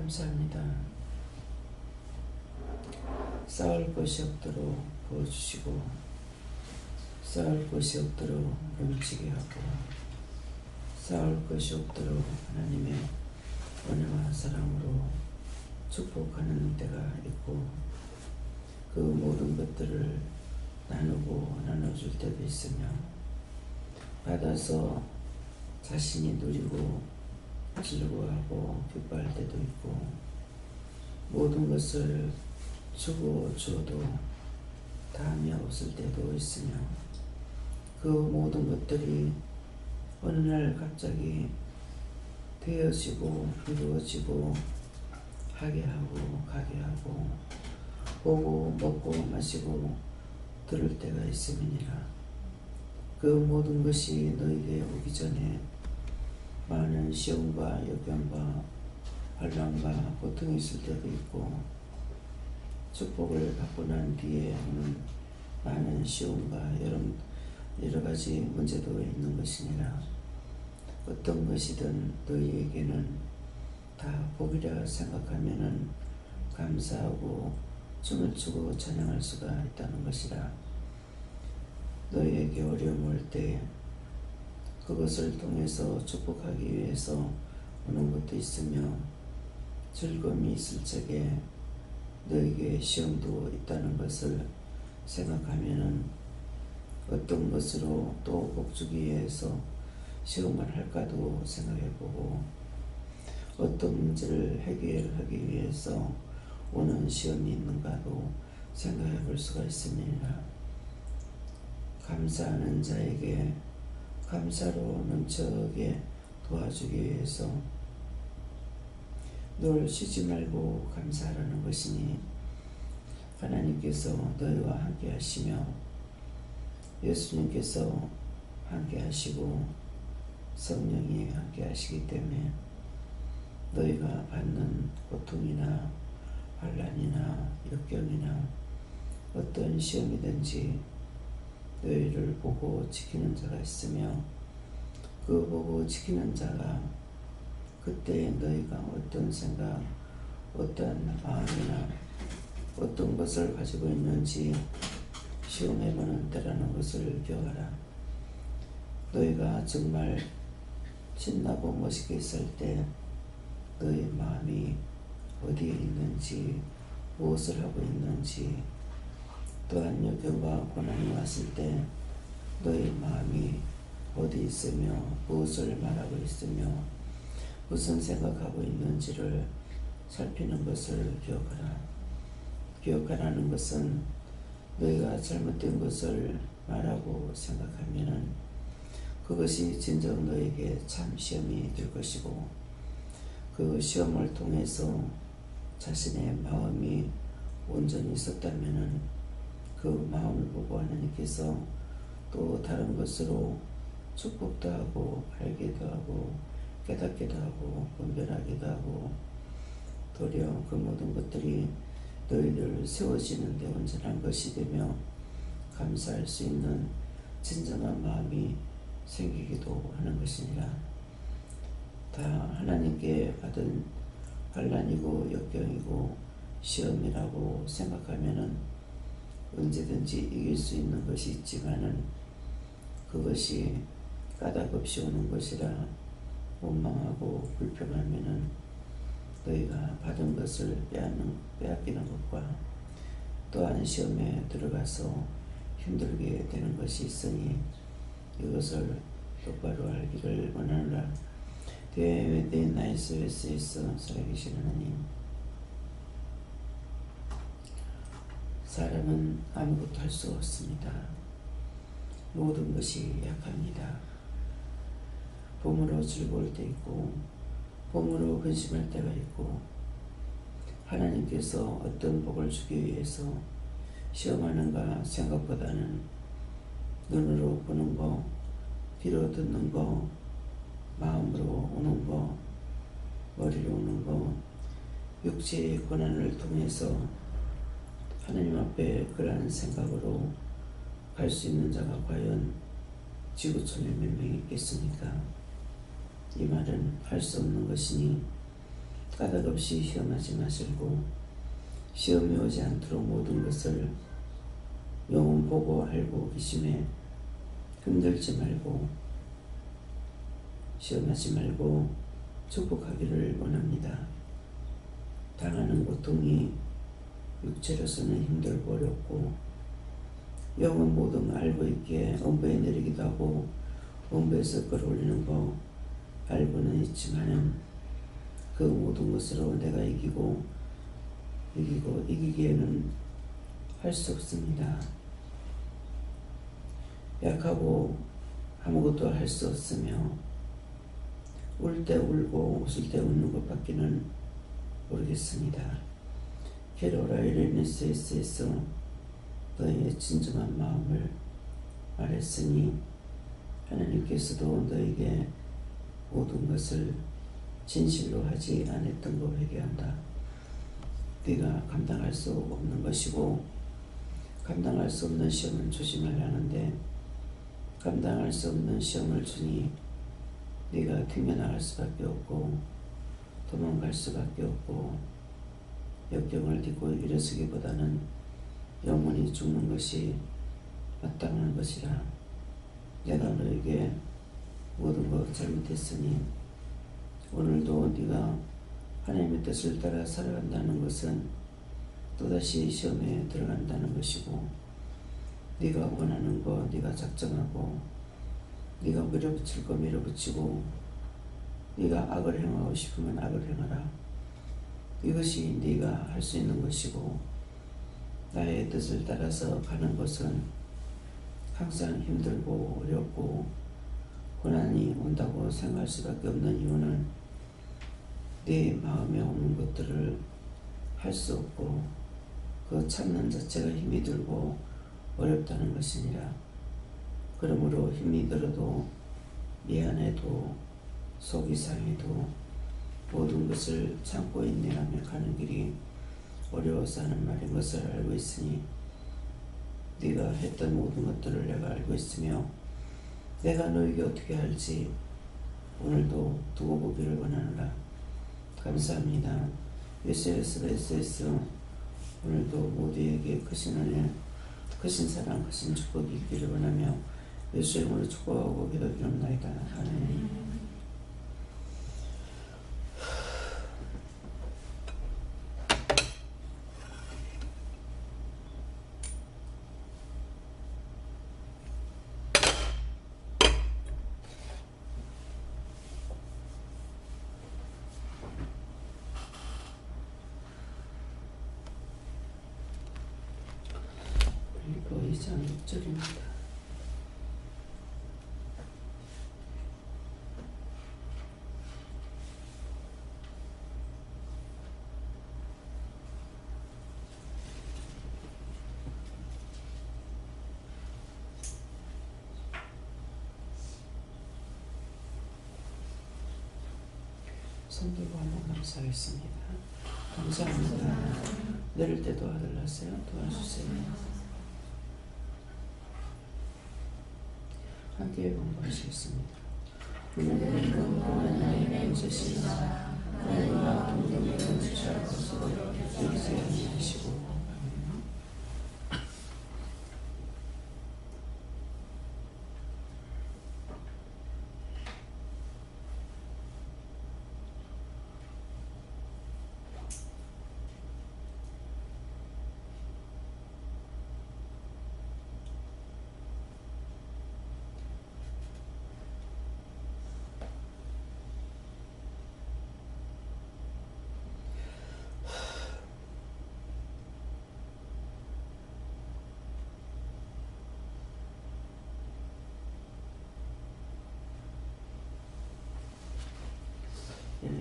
감사합니다. 쌓을 것이 없도록 부어주시고 쌓을 것이 없도록 넘치게 하고 쌓을 것이 없도록 하나님의 은혜와 사랑으로 축복하는 때가 있고 그 모든 것들을 나누고 나눠줄 때도 있으며 받아서 자신이 누리고 즐거워하고 기뻐할 때도 있고 모든 것을 주고 주어도 다음이 없을 때도 있으며 그 모든 것들이 어느 날 갑자기 되어지고 이루어지고 하게 하고 가게 하고 보고 먹고 마시고 들을 때가 있음이니라. 그 모든 것이 너에게 오기 전에 많은 시험과 역경과 환난과 고통이 있을 때도 있고 축복을 받고 난 뒤에 오는 많은 시험과 여러 가지 문제도 있는 것이니라. 어떤 것이든 너희에게는 다 복이라 생각하면은 감사하고 춤을 추고 찬양할 수가 있다는 것이라. 너희에게 어려움 올 때 그것을 통해서 축복하기 위해서 오는 것도 있으며 즐거움이 있을 적에 너에게 시험도 있다는 것을 생각하면은 어떤 것으로 또 복주기 위해서 시험을 할까도 생각해보고 어떤 문제를 해결하기 위해서 오는 시험이 있는가도 생각해볼 수가 있습니다. 감사하는 자에게 감사로 넘쳐게 도와주기 위해서 늘 쉬지 말고 감사하라는 것이니 하나님께서 너희와 함께 하시며 예수님께서 함께 하시고 성령이 함께 하시기 때문에 너희가 받는 고통이나 환난이나 역경이나 어떤 시험이든지 너희를 보고 지키는 자가 있으며 그 보고 지키는 자가 그때 너희가 어떤 생각, 어떤 마음이나 어떤 것을 가지고 있는지 시험해보는 때라는 것을 기억하라. 너희가 정말 신나고 멋있게 있을 때 너희 마음이 어디에 있는지 무엇을 하고 있는지 또한 역경과 고난이 왔을 때 너희 마음이 어디 있으며 무엇을 말하고 있으며 무슨 생각하고 있는지를 살피는 것을 기억하라. 기억하라는 것은 너희가 잘못된 것을 말하고 생각하면은 그것이 진정 너에게 참 시험이 될 것이고 그 시험을 통해서 자신의 마음이 온전히 섰다면은 그 마음을 보고 하나님께서 또 다른 것으로 축복도 하고 알게도 하고 깨닫기도 하고 분별하기도 하고 도리어 그 모든 것들이 너희를 세워지는 데 온전한 것이 되며 감사할 수 있는 진정한 마음이 생기기도 하는 것이니라. 다 하나님께 받은 환난이고 역경이고 시험이라고 생각하면은 언제든지 이길 수 있는 것이 있지만은 그것이 까닭없이 오는 것이라 원망하고 불평하면은 너희가 받은 것을 빼앗기는 것과 또한 시험에 들어가서 힘들게 되는 것이 있으니 이것을 똑바로 알기를 원하노라. 내 나이스 웨스에서 살아계신 하나님, 사람은 아무것도 할 수 없습니다. 모든 것이 약합니다. 봄으로 즐거울 때 있고 봄으로 근심할 때가 있고 하나님께서 어떤 복을 주기 위해서 시험하는가 생각보다는 눈으로 보는 거, 귀로 듣는 거, 마음으로 오는 거, 머리로 오는 거, 육체의 고난을 통해서 하나님 앞에 그러한 생각으로 갈 수 있는 자가 과연 지구촌에 몇 명이 있겠습니까? 이 말은 할 수 없는 것이니 까닭없이 시험하지 마시고 시험이 오지 않도록 모든 것을 영원 보고 알고 계심에 흔들지 말고 시험하지 말고 축복하기를 원합니다. 당하는 고통이 육체로서는 힘들고 어렵고 영은 모든 걸 알고 있기에 음부에 내리기도 하고 음부에서 끌어올리는 거 알고는 있지만은 그 모든 것으로 내가 이기기에는 할 수 없습니다. 약하고 아무것도 할 수 없으며 울 때 울고 웃을 때 웃는 것밖에는 모르겠습니다. 게로라 이레네스에서 너희의 진정한 마음을 말했으니 하나님께서도 너에게 모든 것을 진실로 하지 않았던 거 회개한다. 네가 감당할 수 없는 것이고 감당할 수 없는 시험을 주지 말라는데 감당할 수 없는 시험을 주니 네가 튕겨나갈 수밖에 없고 도망갈 수밖에 없고 역경을 딛고 일어서기보다는 영원히 죽는 것이 마땅한 것이라. 내가 너에게 모든 것 잘못했으니 오늘도 네가 하나님의 뜻을 따라 살아간다는 것은 또다시 시험에 들어간다는 것이고 네가 원하는 거 네가 작정하고 네가 밀어붙일 거 밀어붙이고 네가 악을 행하고 싶으면 악을 행하라. 이것이 네가 할 수 있는 것이고 나의 뜻을 따라서 가는 것은 항상 힘들고 어렵고 고난이 온다고 생각할 수밖에 없는 이유는 네 마음에 오는 것들을 할 수 없고 그 참는 자체가 힘이 들고 어렵다는 것이니라. 그러므로 힘이 들어도 미안해도 속이 상해도 모든 것을 참고 인내하며 가는 길이 어려워서 하는 말인 것을 알고 있으니 네가 했던 모든 것들을 내가 알고 있으며 내가 너에게 어떻게 할지 오늘도 두고 보기를 원하노라. 감사합니다. SSSS 오늘도 모두에게 크신 은혜, 크신 사랑, 크신 축복이 있기를 원하며 예수의 이름으로 축복하고 기도드립니다. 아멘. 그리고 2장 6절입니다. 손 들고 한번 감사하겠습니다. 감사합니다. 내릴 때도 아들 낳으세요. 도와주세요. 함께 공부하시겠습니다. 오늘은 하나님의 인자시나 하나님과 동정의 주시할 것으로 여기서 양해하시고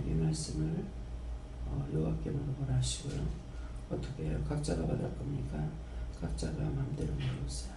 이 말씀을 여호와께만 원하시고요. 어떻게 해요? 각자가 받을 겁니까? 각자가 마음대로 물어보세요.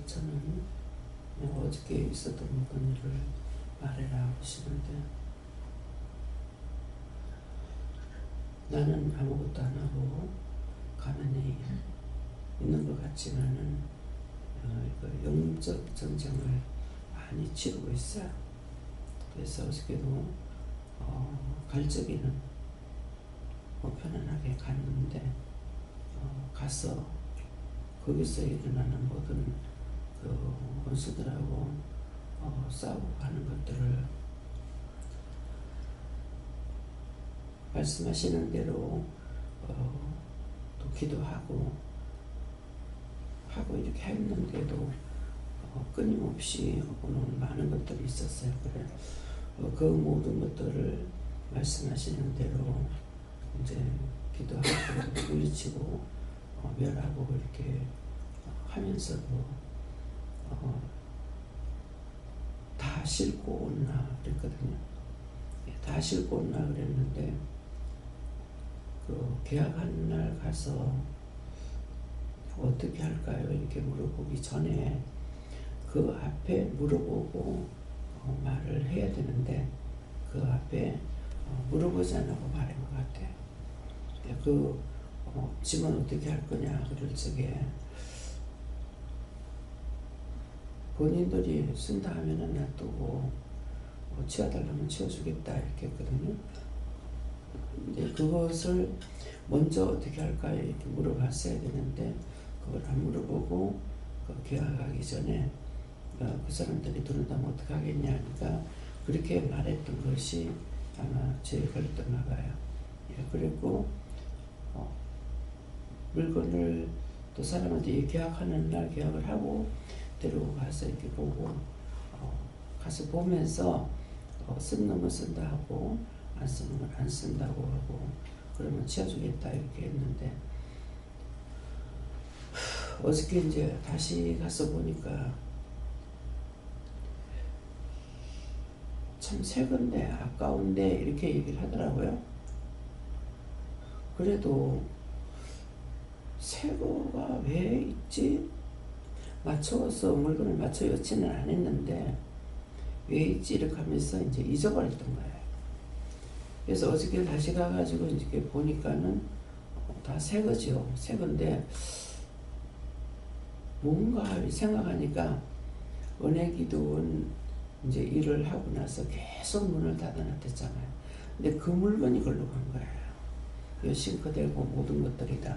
저는 어저께 있었던 모든 일을 말해라 하시는데 나는 아무것도 안 하고 가만히 있는 것 같지만은 영적 전쟁을 많이 치르고 있어요. 그래서 어저께도 갈 적에는 편안하게 갔는데 가서 거기서 일어나는 모든 그 원수들하고 싸우고 하는 것들을 말씀하시는 대로 또 기도하고 이렇게 했는데도 끊임없이 오는 많은 것들이 있었어요. 그래 그 모든 것들을 말씀하시는 대로 이제 기도하고 물리치고 멸하고 이렇게 하면서도 다 싣고 온나 그랬거든요. 다 싣고 온나 그랬는데 그 계약하는 날 가서 어떻게 할까요? 이렇게 물어보기 전에 그 앞에 물어보고 말을 해야 되는데 그 앞에 물어보지 않고 말한 것 같아요. 그 짐은 어떻게 할 거냐 그럴 적에 본인들이 쓴다 하면은 놔두고 치워달라면 치워주겠다 이렇게 했거든요. 근데 그것을 먼저 어떻게 할까 이렇게 물어봤어야 되는데 그걸 안 물어보고 계약하기 전에 그 사람들이 들은다면 어떡하겠냐 하니까 그렇게 말했던 것이 아마 제일 걸렸던가 봐요. 그리고 물건을 또 사람한테 계약하는 날 계약을 하고 데리고 가서 이렇게 보고 가서 보면서 쓴 놈은 쓴다 하고 안 쓰는 건 안 쓴다고 하고 그러면 치워주겠다 이렇게 했는데 어저께 이제 다시 가서 보니까 참 새 건데 아까운데 이렇게 얘기를 하더라고요. 그래도 새 거가 왜 있지? 맞춰서 물건을 맞춰 여치는 안 했는데 왜 있지? 이렇게 하면서 이제 잊어버렸던 거예요. 그래서 어저께 다시 가가지고 이렇게 보니까는 다 새 거죠. 새 건데 뭔가 생각하니까 은혜기도원 이제 일을 하고 나서 계속 문을 닫아놨댔잖아요. 근데 그 물건이 걸로 간 거예요. 싱크대고 모든 것들이 다.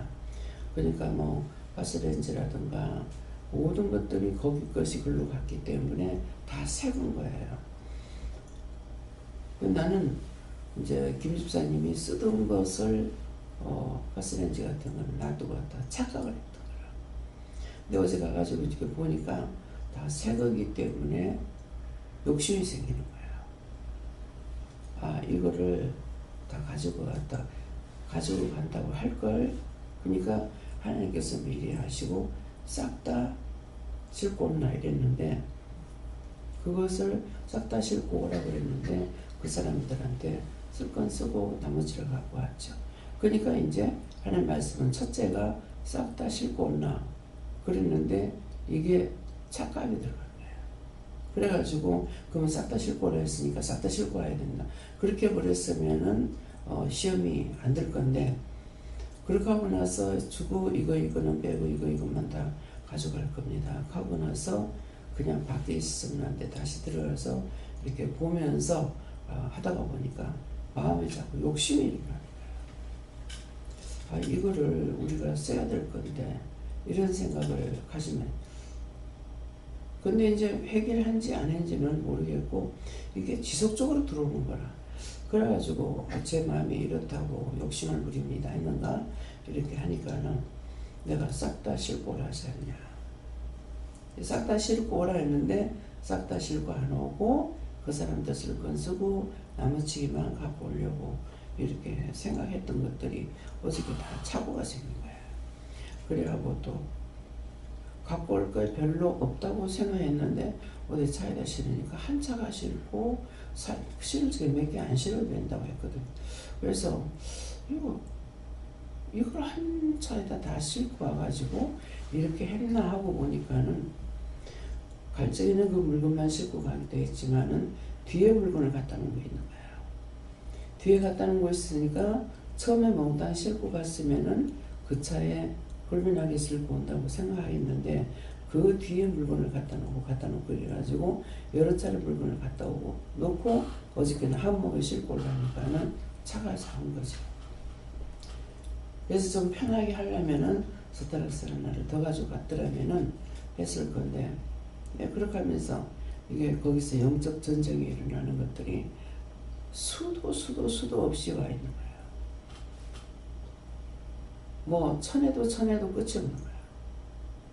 그러니까 뭐 가스레인지라든가 모든 것들이 거기 것이 글로 갔기 때문에 다 새건 거예요. 나는 이제 김 집사님이 쓰던 것을 가스레인지 같은 걸 놔두고 왔다 착각을 했던 거야. 근데 어제 가가지고 이렇게 보니까 다 새 거기 때문에 욕심이 생기는 거야. 이거를 다 가지고 간다고 할 걸. 그러니까 하나님께서 미리 하시고 싹 다 싣고 온나 이랬는데 그것을 싹 다 싣고 오라 그랬는데 그 사람들한테 쓸 건 쓰고 나머지를 갖고 왔죠. 그러니까 이제 하나님 말씀은 첫째가 싹 다 싣고 온나 그랬는데 이게 착각이 들어간 거예요. 그래가지고 그러면 싹 다 싣고 오라 했으니까 싹 다 싣고 와야 된다. 그렇게 버렸으면은 시험이 안 들 건데 그렇게 하고 나서 주고 이거는 빼고 이것만 다 가져갈 겁니다. 하고 나서 그냥 밖에 있으면 안 돼. 다시 들어가서 이렇게 보면서 하다가 보니까 마음에 자꾸 욕심이 일어나는 거예요. 이거를 우리가 써야 될 건데 이런 생각을 가지면 근데 이제 해결한지 안 했는지는 모르겠고 이게 지속적으로 들어오는 거라. 그래가지고 제 마음이 이렇다고 욕심을 부립니다 했는가 이렇게 하니까는 내가 싹 다 싣고 오라 하지 않냐. 싹 다 싣고 오라 했는데 싹 다 싣고 안 오고 그 사람들 쓸 건 쓰고 나머지만 갖고 오려고 이렇게 생각했던 것들이 어저께 다 착오가 생긴 거야. 그래가지고 또 갖고 올 거 별로 없다고 생각했는데 어디 차에다 실으니까 한 차가 실고 실을 적에 몇 개 안 실어도 된다고 했거든. 그래서 이걸 한 차에다 다 싣고 와가지고 이렇게 했나 하고 보니까는 갈 적에는 그 물건만 싣고 가기도 했지만은 뒤에 물건을 갖다 놓은 거 있는 거예요. 뒤에 갖다 놓은 거 있으니까 처음에 몽땅 싣고 갔으면은 그 차에 홀빈하게 싣고 온다고 생각했는데 그 뒤에 물건을 갖다 놓고 이래가지고 여러 차례 물건을 갖다 오고 놓고 어저께는 한목에 싣고 오려니까는 차가 작은 거죠. 그래서 좀 편하게 하려면은 스타렉스 하나를 더 가져갔더라면은 했을 건데, 그렇게 하면서 이게 거기서 영적 전쟁이 일어나는 것들이 수도 없이 와 있는 거예요. 뭐 천에도 끝이 없는 거예요.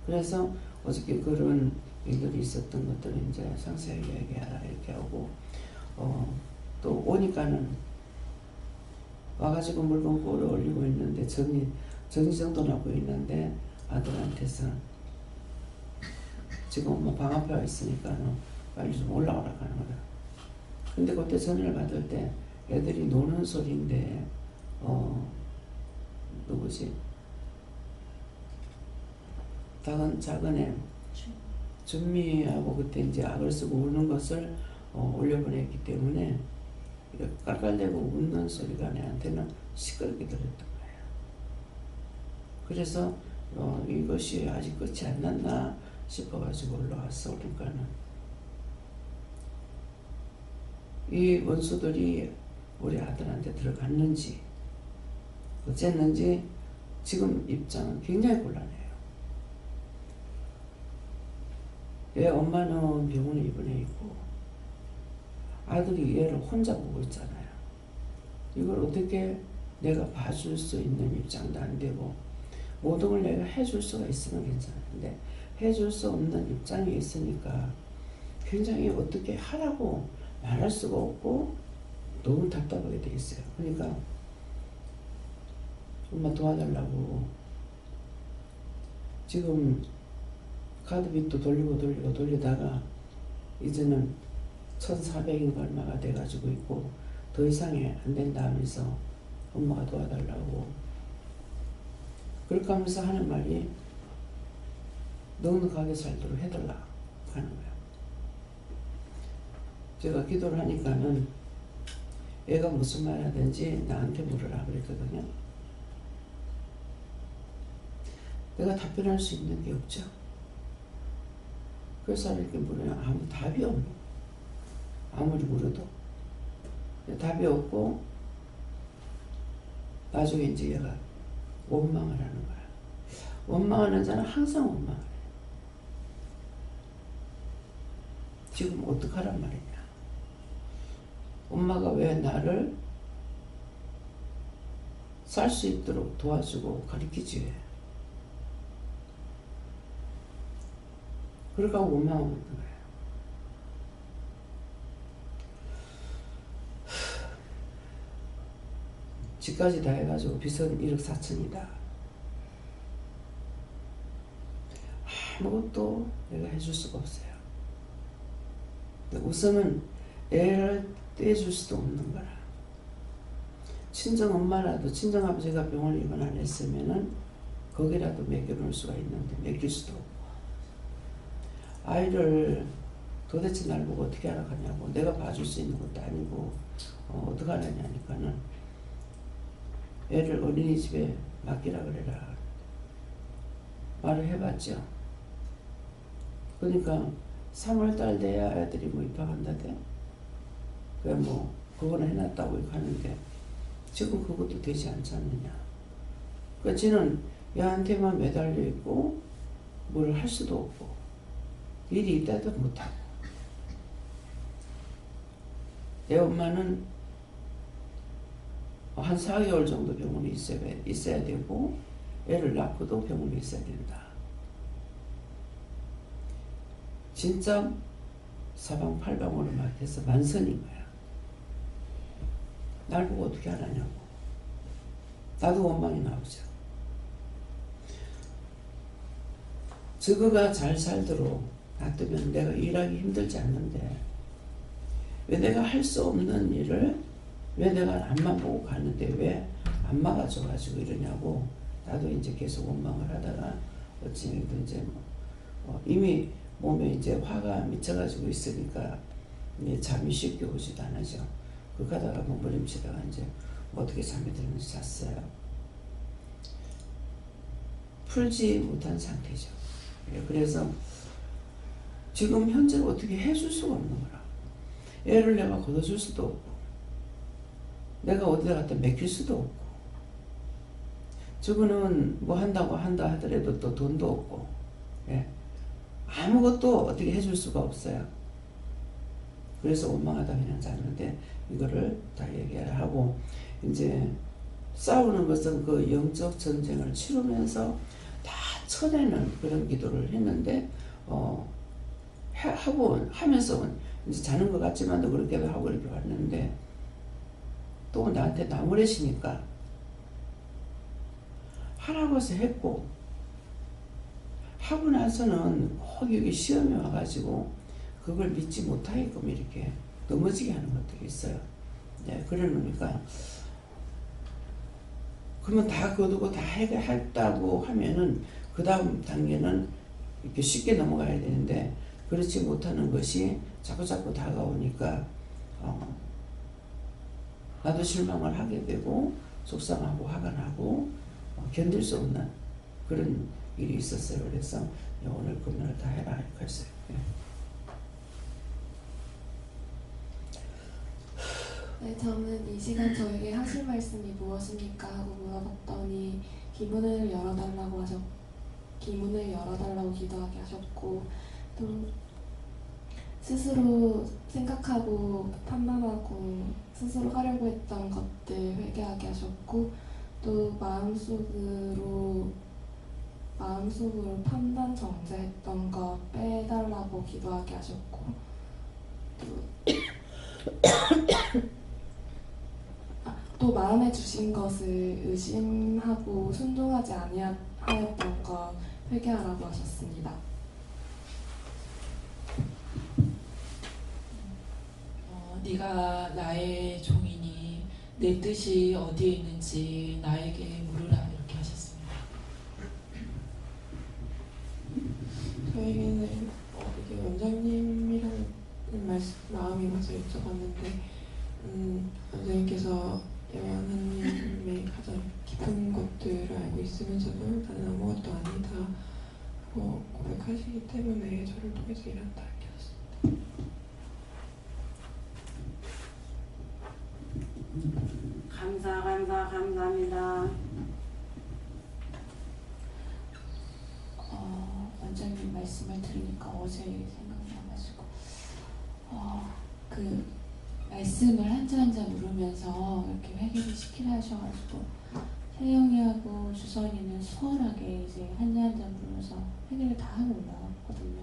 그래서 어저께 그런 일들이 있었던 것들을 이제 상세하게 얘기하라 이렇게 하고, 또 오니까는 와가지고 물건 꼴을 올리고 있는데 정리정돈하고 있는데 아들한테서 지금 엄마 방 앞에 와 있으니까 빨리 좀 올라오라 하는 거야. 근데 그때 전화를 받을 때 애들이 노는 소리인데 누구지? 작은 애 준미하고 그때 이제 악을 쓰고 우는 것을 올려보냈기 때문에 깔깔대고 웃는 소리가 내한테는 시끄럽게 들렸던 거예요. 그래서 이것이 아직 끝이 안 났나 싶어가지고 올라왔어. 그러니까는 이 원수들이 우리 아들한테 들어갔는지 어쨌는지 지금 입장은 굉장히 곤란해요. 얘 엄마는 병원에 입원해 있고 아들이 얘를 혼자 보고 있잖아요. 이걸 어떻게 내가 봐줄 수 있는 입장도 안 되고 모든 걸 내가 해줄 수가 있으면 괜찮은데 해줄 수 없는 입장에 있으니까 굉장히 어떻게 하라고 말할 수가 없고 너무 답답하게 돼 있어요. 그러니까 엄마 도와달라고 지금 카드빚도 돌리다가 이제는 1,400인가 얼마가 돼가지고 있고 더 이상이 안 된다 하면서 엄마가 도와달라고 그렇게 하면서 하는 말이 넉넉하게 살도록 해달라 하는 거예요. 제가 기도를 하니까는 애가 무슨 말 하든지 나한테 물으라 그랬거든요. 내가 답변할 수 있는 게 없죠. 그래서 이렇게 물으면 아무 답이 없는 거예요. 아무리 물어도 답이 없고 나중에 이제 얘가 원망을 하는 거야. 원망하는 자는 항상 원망을 해. 지금 어떡하란 말이냐. 엄마가 왜 나를 살 수 있도록 도와주고 가르치지 왜. 그러니까 원망하고 있는 거예요. 집까지 다 해가지고 빚은 1억 4천이다. 아무것도 내가 해줄 수가 없어요. 우선은 애를 떼줄 수도 없는 거라. 친정 엄마라도 친정 아버지가 병원에 입원 안 했으면은 거기라도 맡겨놓을 수가 있는데 맡길 수도 없고 아이를 도대체 날 보고 어떻게 알아가냐고 내가 봐줄 수 있는 것도 아니고 어떻게 하냐니까는 애를 어린이집에 맡기라 그래라 말을 해봤죠. 그러니까 3월달 돼야 애들이 뭐 입학한다대. 그래 뭐 그거는 해놨다고 하는데 지금 그것도 되지 않지 않느냐. 그러니까 지는 얘한테만 매달려 있고 뭘 할 수도 없고 일이 있다도 못하고 내 엄마는 한 4개월 정도 병원에 있어야 되고 애를 낳고도 병원에 있어야 된다. 진짜 사방팔방으로 막 해서 만선인 거야. 날 보고 어떻게 하라냐고. 나도 원망이 나오죠. 저거가 잘 살도록 놔두면 내가 일하기 힘들지 않는데 왜 내가 할 수 없는 일을 왜 내가 앞만 보고 가는데 왜 안 막아줘가지고 이러냐고 나도 이제 계속 원망을 하다가 어찌든 이제 이미 몸에 이제 화가 미쳐가지고 있으니까 이제 잠이 쉽게 오지도 않으죠. 그 가다가 몸부림치다가 이제 어떻게 잠이 들면서 잤어요. 풀지 못한 상태죠. 그래서 지금 현재로 어떻게 해줄 수가 없는 거라. 애를 내가 걷어줄 수도 없고 내가 어디다 갖다 맡길 수도 없고 저거는 뭐 한다고 한다 하더라도 또 돈도 없고 예. 아무것도 어떻게 해줄 수가 없어요. 그래서 원망하다 그냥 잤는데 이거를 다 얘기하고 이제 싸우는 것은 그 영적 전쟁을 치르면서 다 쳐내는 그런 기도를 했는데 하면서 이제 자는 것 같지만도 그렇게도 하고 이렇게 왔는데 또 나한테 나무래시니까 하라고 해서 했고 하고 나서는 꼭 여기 시험이 와가지고 그걸 믿지 못하게끔 이렇게 넘어지게 하는 것들이 있어요. 네, 그러니까 그러면 다 거두고 다 했다고 하면은 그 다음 단계는 이렇게 쉽게 넘어가야 되는데 그렇지 못하는 것이 자꾸 다가오니까 나도 실망을 하게 되고 속상하고 화가 나고 견딜 수 없는 그런 일이 있었어요. 그래서 오늘 금요일 다 해라 이렇게 했어요. 네, 저는 이 시간 저에게 하실 말씀이 무엇입니까? 하고 물어봤더니 기문을 열어달라고 기도하게 하셨고 또 스스로 생각하고 판단하고 스스로 하려고 했던 것들 회개하게 하셨고 또 마음속으로 판단 정죄했던 것 빼달라고 기도하게 하셨고 또 마음에 주신 것을 의심하고 순종하지 아니하였던 것 회개하라고 하셨습니다. 네가 나의 종이니 내 뜻이 어디에 있는지 나에게 물으라 이렇게 하셨습니다. 저에게는 이게 원장님이랑 마음이 가서 여쭤봤는데 원장님께서 하나님의 가장 깊은 것들을 알고 있으면서도 나는 아무것도 아니다 하고 고백하시기 때문에 저를 통해서 일한다 이렇게 하셨습니다. 감사합니다. 원장님 말씀을 들으니까 어제 생각이 나가지고 그 말씀을 한자 한자 물으면서 이렇게 회개를 시키라 하셔가지고 태영이하고 주선이는 수월하게 이제 한자 한자 물으면서 회개를 다 하고 올라왔거든요.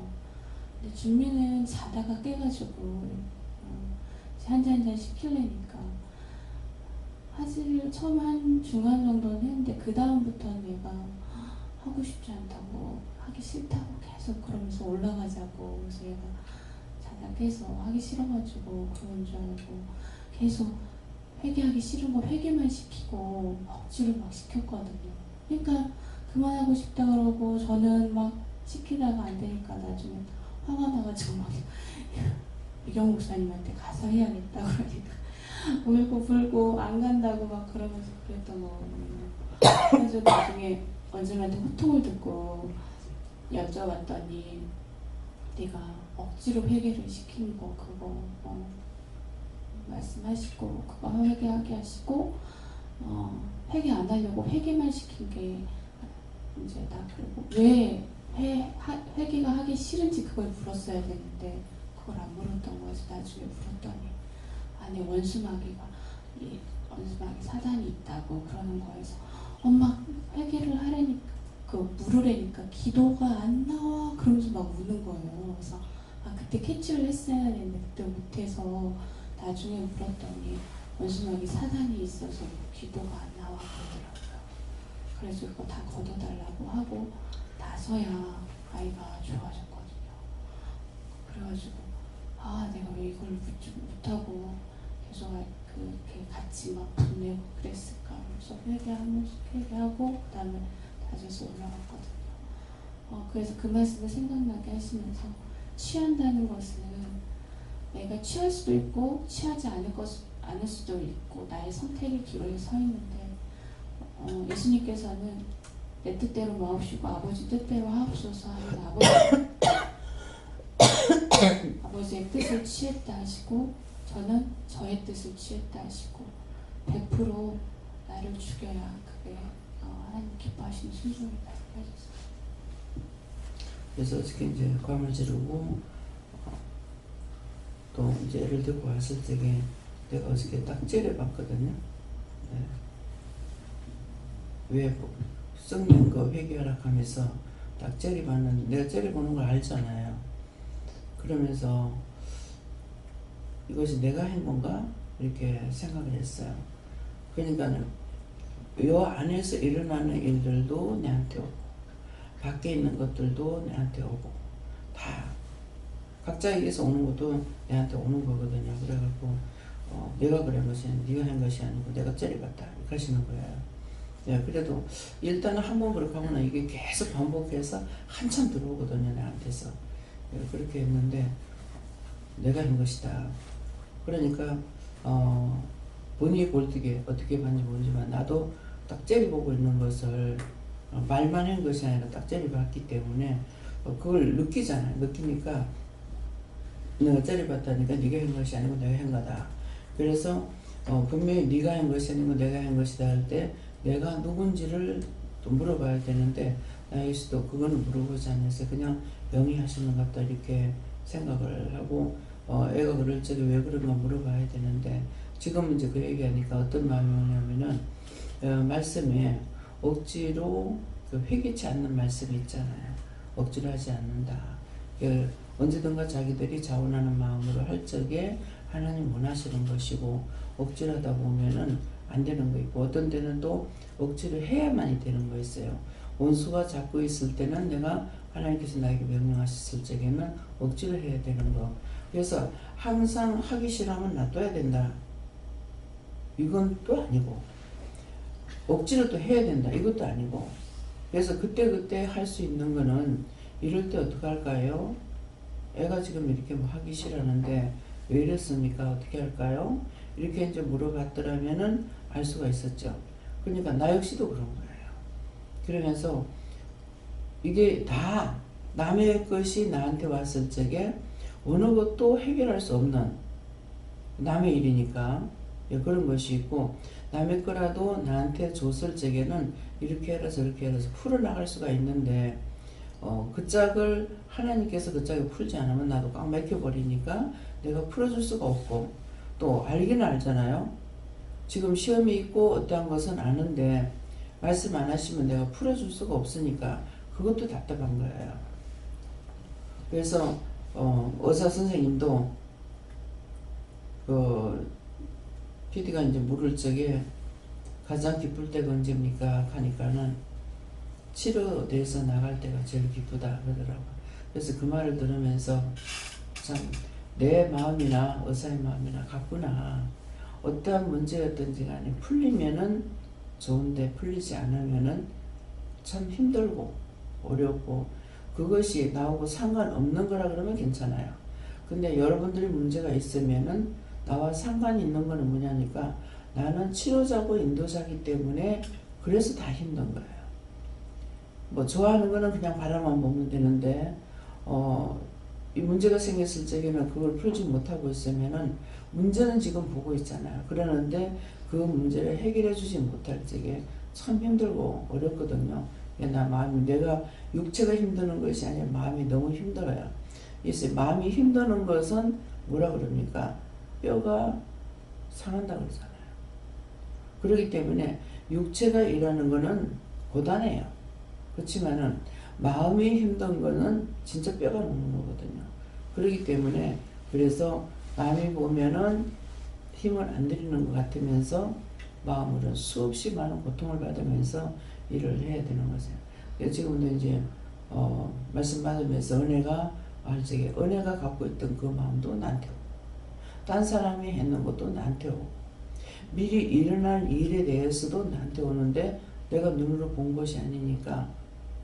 근데 준미는 자다가 깨가지고 한자 한자 시키려니까 사실 처음 한 중간 정도는 했는데 그 다음부터는 얘가 하고 싶지 않다고 하기 싫다고 계속 그러면서 올라가자고 그래서 얘가 자다 깨서 하기 싫어가지고 그런 줄 알고 계속 회개하기 싫은 거 회개만 시키고 억지로 막 시켰거든요. 그러니까 그만하고 싶다 그러고 저는 막 시키다가 안 되니까 나중에 화가 나가지고 막 유경 목사님한테 가서 해야겠다 그러니까 울고 불고 안 간다고 막 그러면서 그랬던 거거든요. 그래서 나중에 원장님한테 호통을 듣고 여쭤봤더니 네가 억지로 회개를 시키는 거 그거 말씀하시고 그거 회개하게 하시고 회개 안 하려고 회개만 시킨 게 문제다. 그리고 왜 회개가 하기 싫은지 그걸 물었어야 되는데 그걸 안 물었던 거에서 나중에 물었더니 안에 원수마귀 사단이 있다고 그러는 거에서 엄마 회개를 하려니까 물으려니까 기도가 안 나와 그러면서 막 우는 거예요. 그래서 그때 캐치를 했어야 되는데 그때 못해서 나중에 물었더니 원수마귀 사단이 있어서 기도가 안 나와 그러더라고요. 그래서 그거 다 걷어달라고 하고 나서야 아이가 좋아졌거든요. 그래가지고 내가 왜 이걸 못하고 계속 그렇게 같이 막 분내고 그랬을까. 그래서 회개하고 그다음에 다져서 올라갔거든요. 그래서 그 말씀을 생각나게 하시면서 취한다는 것은 내가 취할 수도 있고 취하지 않을 수도 있고 나의 선택의 기로에 서 있는데 예수님께서는 내 뜻대로 마옵시고 아버지 뜻대로 하옵소서 하는 아버지의 뜻을 취했다 하시고 저는 저의 뜻을 취했다 하시고 100% 나를 죽여야 그게 하나님 기뻐하시는 순종이다 하셨어요. 그래서 어떻게 이제 감을 지르고 또 이제 애를 데리고 왔을 적에 내가 어저께 딱 째려봤거든요. 네. 왜 성령 그 회개하락하면서 딱 째려봤는 내가 째려보는 걸 알잖아요. 그러면서 이것이 내가 한 건가 이렇게 생각을 했어요. 그러니까는 요 안에서 일어나는 일들도 내한테 오고 밖에 있는 것들도 내한테 오고 다 각자에게서 오는 것도 내한테 오는 거거든요. 그래갖고 내가 그런 것이 네가 한 것이 아니고 내가 째려봤다 이렇게 하시는 거예요. 네, 그래도 일단은 한 번 그렇게 하면 이게 계속 반복해서 한참 들어오거든요. 나한테서. 네, 그렇게 했는데 내가 한 것이다. 그러니까 본인이 볼 때 어떻게 봤는지 모르지만 나도 딱 째려보고 있는 것을 말만 한 것이 아니라 딱 째려봤기 때문에 그걸 느끼잖아요. 느끼니까 내가 째려봤다니까 네가 한 것이 아니고 내가 한 거다. 그래서 분명히 네가 한 것이 아니고 내가 한 것이다 할 때 내가 누군지를 또 물어봐야 되는데 나 예수도 그거는 물어보지 않았어요. 그냥 영이 하시는 것 같다 이렇게 생각을 하고 애가 그럴 적에 왜 그런가 물어봐야 되는데 지금 이제 그 얘기하니까 어떤 마음이 오냐면은 말씀에 억지로 그 회개치 않는 말씀이 있잖아요. 억지로 하지 않는다. 언제든가 자기들이 자원하는 마음으로 할 적에 하나님 원하시는 것이고 억지로 하다 보면은 안 되는 거 있고 어떤 때는 또 억지로 해야만이 되는 거 있어요. 원수가 잡고 있을 때는 내가 하나님께서 나에게 명령하셨을 적에는 억지로 해야 되는 거. 그래서 항상 하기 싫으면 놔둬야 된다. 이건 또 아니고 억지로 또 해야 된다. 이것도 아니고 그래서 그때그때 할 수 있는 거는 이럴 때 어떻게 할까요? 애가 지금 이렇게 뭐 하기 싫어하는데 왜 이랬습니까? 어떻게 할까요? 이렇게 이제 물어봤더라면은 알 수가 있었죠. 그러니까 나 역시도 그런 거예요. 그러면서 이게 다 남의 것이 나한테 왔을 적에 어느 것도 해결할 수 없는 남의 일이니까 그런 것이 있고 남의 거라도 나한테 줬을 적에는 이렇게 해라 저렇게 해라 풀어나갈 수가 있는데 그 짝을 하나님께서 그 짝을 풀지 않으면 나도 꽉 막혀버리니까 내가 풀어줄 수가 없고 또 알기는 알잖아요. 지금 시험이 있고 어떠한 것은 아는데 말씀 안 하시면 내가 풀어줄 수가 없으니까 그것도 답답한 거예요. 그래서 의사 선생님도 PD가 이제 물을 적에 가장 기쁠 때가 언제입니까? 하니까는 치료돼서 나갈 때가 제일 기쁘다 그러더라고요. 그래서 그 말을 들으면서 참 내 마음이나 의사의 마음이나 같구나. 어떠한 문제였든지 간에 풀리면은 좋은데 풀리지 않으면은 참 힘들고 어렵고 그것이 나하고 상관없는 거라 그러면 괜찮아요. 근데 여러분들이 문제가 있으면은 나와 상관이 있는 거는 뭐냐니까 나는 치료자고 인도자기 때문에 그래서 다 힘든 거예요. 뭐 좋아하는 거는 그냥 바라만 보면 되는데 이 문제가 생겼을 적에는 그걸 풀지 못하고 있으면은 문제는 지금 보고 있잖아요. 그러는데 그 문제를 해결해 주지 못할 적에 참 힘들고 어렵거든요. 나 마음이 내가 육체가 힘드는 것이 아니라 마음이 너무 힘들어요. 그래서 마음이 힘드는 것은 뭐라 그럽니까? 뼈가 상한다 그러잖아요. 그렇기 때문에 육체가 일하는 거는 고단해요. 그렇지만은 마음이 힘든 거는 진짜 뼈가 녹는 거거든요. 그렇기 때문에 그래서 남이 보면은 힘을 안 들이는 것 같으면서 마음으로는 수없이 많은 고통을 받으면서 일을 해야 되는 거죠. 지금도 이제 말씀 받으면서 은혜가 알적에 은혜가 갖고 있던 그 마음도 나한테 오고 딴 사람이 했는 것도 나한테 오고 미리 일어날 일에 대해서도 나한테 오는데 내가 눈으로 본 것이 아니니까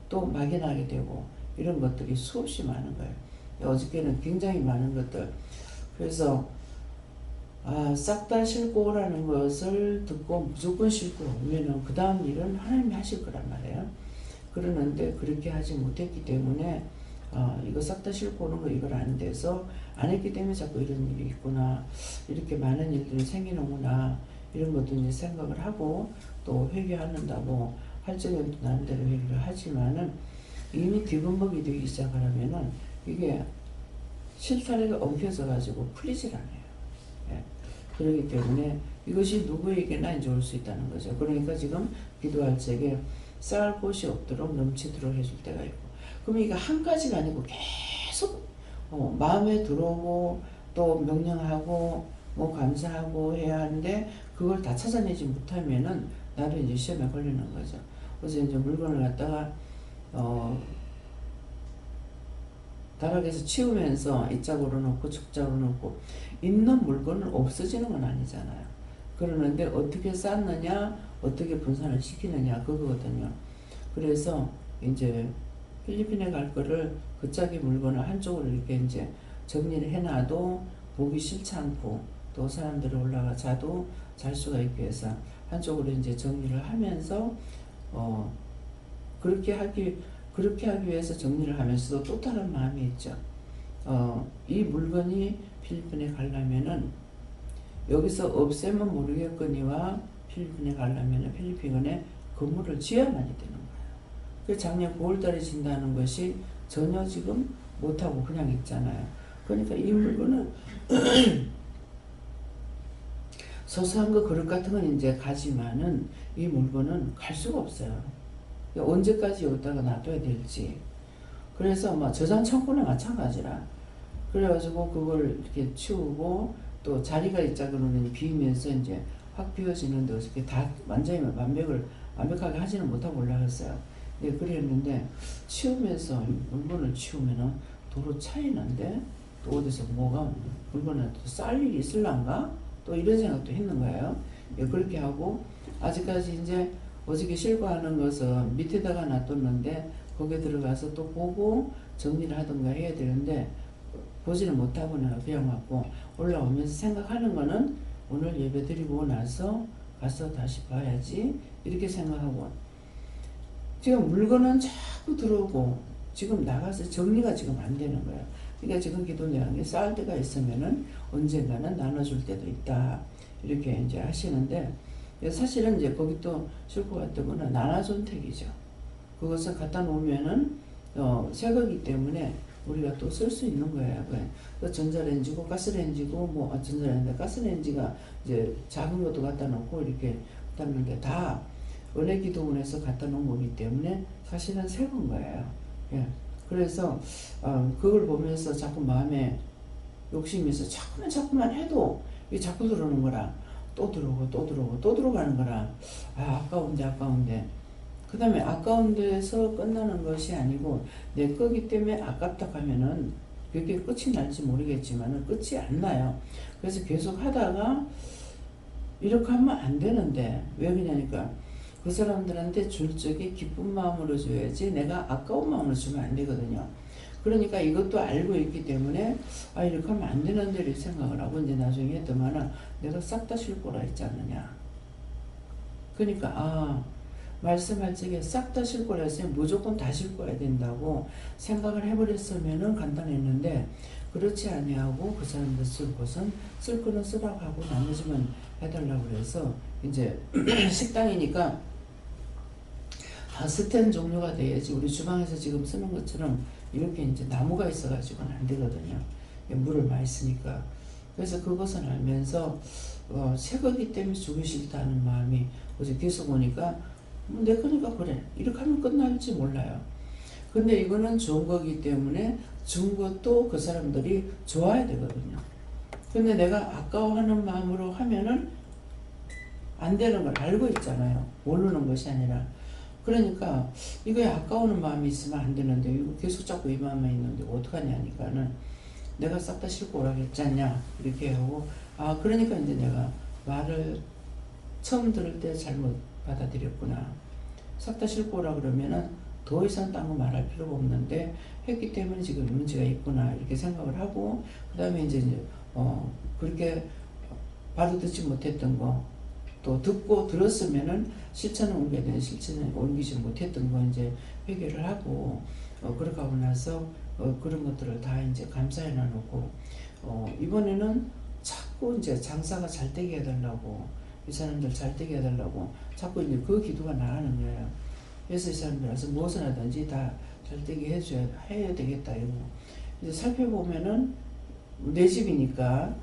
또 막연하게 되고 이런 것들이 수없이 많은 거예요. 어저께는 굉장히 많은 것들. 그래서 싹 다 싣고 오라는 것을 듣고 무조건 싣고 오면은 그 다음 일은 하나님이 하실 거란 말이에요. 그러는데 그렇게 하지 못했기 때문에 이거 싹 다 싣고 오는 거 이걸 안 돼서 안 했기 때문에 자꾸 이런 일이 있구나, 이렇게 많은 일들이 생기는구나, 이런 것도 이제 생각을 하고 또 회개하는다고 할 적에는 나름대로 회개를 하지만은 이미 뒤범벅이 되기 시작하면은 이게 실타래가 엉켜져 가지고 풀리질 않아요. 예. 그렇기 때문에 이것이 누구에게나 이제 올 수 있다는 거죠. 그러니까 지금 기도할 적에 쌓을 곳이 없도록 넘치도록 해줄 때가 있고, 그럼 이게 한 가지가 아니고 계속 마음에 들어오고 또 명령하고 뭐 감사하고 해야 하는데 그걸 다 찾아내지 못하면은 나도 이제 시험에 걸리는 거죠. 그래서 이제 물건을 갖다가 다락에서 치우면서 이짝으로 놓고 저짝으로 놓고 있는 물건은 없어지는 건 아니잖아요. 그러는데 어떻게 쌓느냐, 어떻게 분산을 시키느냐, 그거거든요. 그래서 이제 필리핀에 갈 거를 그 짝의 물건을 한쪽으로 이렇게 이제 정리를 해놔도 보기 싫지 않고 또 사람들이 올라가 자도 잘 수가 있게 해서 한쪽으로 이제 정리를 하면서 그렇게 하기 위해서 정리를 하면서도 또 다른 마음이 있죠. 이 물건이 필리핀에 가려면은 여기서 없애면 모르겠거니와 필리핀에 가려면은 필리핀에 건물을 지어야만이 되는 거예요. 그 작년 9월달에 진다는 것이 전혀 지금 못하고 그냥 있잖아요. 그러니까 이 물건은 소소한 거 그릇 같은 건 이제 가지만은 이 물건은 갈 수가 없어요. 언제까지 여기다가 놔둬야 될지. 그래서 뭐 저장 창고나 마찬가지라. 그래가지고 그걸 이렇게 치우고 또 자리가 있자 그러면 비우면서 이제 확 비워지는데 어떻게 다 완전히 완벽하게 하지는 못하고 올라갔어요. 네, 그랬는데 치우면서 물건을 치우면은 도로 차이는데 또 어디서 뭐가 물건을 또 쌀 일이 있을란가? 또 이런 생각도 했는 거예요. 예, 그렇게 하고 아직까지 이제 어저께 실과하는 것은 밑에다가 놔뒀는데 거기에 들어가서 또 보고 정리를 하던가 해야 되는데 보지는 못하고 내가 그냥 왔고 올라오면서 생각하는 거는 오늘 예배 드리고 나서 가서 다시 봐야지 이렇게 생각하고 지금 물건은 자꾸 들어오고 지금 나가서 정리가 지금 안 되는 거예요. 그러니까 지금 기도 내용에 쌓을 때가 있으면은 언젠가는 나눠줄 때도 있다 이렇게 이제 하시는데 사실은 이제 거기 또 싣고 갔던 거는 나눠존택이죠. 그것을 갖다 놓으면은 새 거기 때문에 우리가 또 쓸 수 있는 거예요. 그 전자레인지고 가스레인지고 뭐 전자레인지 가스레인지가 이제 작은 것도 갖다 놓고 이렇게 놨는데 다 은혜 기도원에서 갖다 놓은 거기 때문에 사실은 새 건 거예요. 예. 그래서 그걸 보면서 자꾸 마음에 욕심이 있어 자꾸만 해도 이게 자꾸 들어오는 거라 또 들어오고 또 들어오고 또 들어가는 거라 아까운데 그 다음에 아까운 데서 끝나는 것이 아니고 내 거기 때문에 아깝다 하면은 그게 끝이 날지 모르겠지만은 끝이 안 나요. 그래서 계속 하다가 이렇게 하면 안 되는데 왜 그러냐니까 그 사람들한테 줄 적에 기쁜 마음으로 줘야지 내가 아까운 마음으로 주면 안 되거든요. 그러니까 이것도 알고 있기 때문에 이렇게 하면 안 되는데 이렇게 생각을 하고 이제 나중에 했더만은 내가 싹 다 쉴 거라 했지 않느냐. 그러니까 말씀할 적에 싹 다 쉴 거라 했으면 무조건 다 쉴 거야 된다고 생각을 해버렸으면은 간단했는데 그렇지 아니하고 그 사람들 쓸 곳은 쓸 거는 쓰라고 하고 나머지만 해달라고 그래서 이제 식당이니까 스텐 종류가 돼야지 우리 주방에서 지금 쓰는 것처럼 이렇게 이제 나무가 있어가지고는 안 되거든요. 물을 많이 쓰니까. 그래서 그것은 알면서 새 거기 때문에 주기 싫다는 마음이 어제 계속 오니까 내 거니까 그래 이렇게 하면 끝날지 몰라요. 근데 이거는 좋은 거기 때문에 준 것도 그 사람들이 좋아야 되거든요. 근데 내가 아까워하는 마음으로 하면은 안 되는 걸 알고 있잖아요. 모르는 것이 아니라. 그러니까 이거에 아까우는 마음이 있으면 안 되는데 이거 계속 자꾸 이 마음에 있는데 어떡하냐니까는 내가 싹 다 싣고 오라고 했지 않냐 이렇게 하고 그러니까 이제 내가 말을 처음 들을 때 잘못 받아들였구나. 싹 다 싣고 오라 그러면은 더 이상 딴 거 말할 필요가 없는데 했기 때문에 지금 문제가 있구나 이렇게 생각을 하고 그 다음에 이제 그렇게 바로 듣지 못했던 거 또 듣고 들었으면은 실천을 옮겨야 되는 실천을 옮기지 못했던 거 이제 회개를 하고 그렇게 하고 나서 그런 것들을 다 이제 감사해 놔놓고 이번에는 자꾸 이제 장사가 잘 되게 해달라고 이 사람들 잘 되게 해달라고 자꾸 이제 그 기도가 나가는 거예요. 그래서 이 사람들 와서 무엇을 하든지 다 잘 되게 해야 되겠다 이러고 이제 살펴보면은 내 집이니까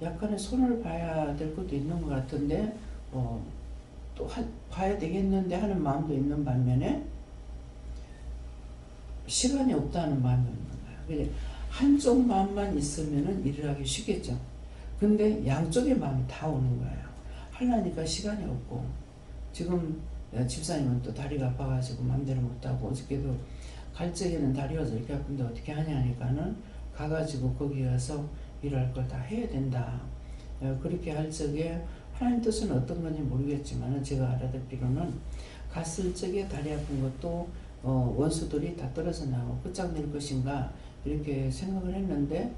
약간의 손을 봐야 될 것도 있는 것 같은데 또 봐야 되겠는데 하는 마음도 있는 반면에 시간이 없다는 마음이 있는 거예요. 한쪽 마음만 있으면은 일을 하기 쉽겠죠. 근데 양쪽의 마음이 다 오는 거예요. 하려니까 시간이 없고 지금 집사님은 또 다리가 아파가지고 마음대로 못하고 어저께도 갈 적에는 다리가 저렇게 아픈데 어떻게 하냐 하니까는 가가지고 거기 가서 일할 걸 다 해야 된다. 그렇게 할 적에 하나님 뜻은 어떤 건지 모르겠지만 제가 알아듣기로는 갔을 적에 다리 아픈 것도 원수들이 다 떨어져 나오고 끝장낼 것인가 이렇게 생각을 했는데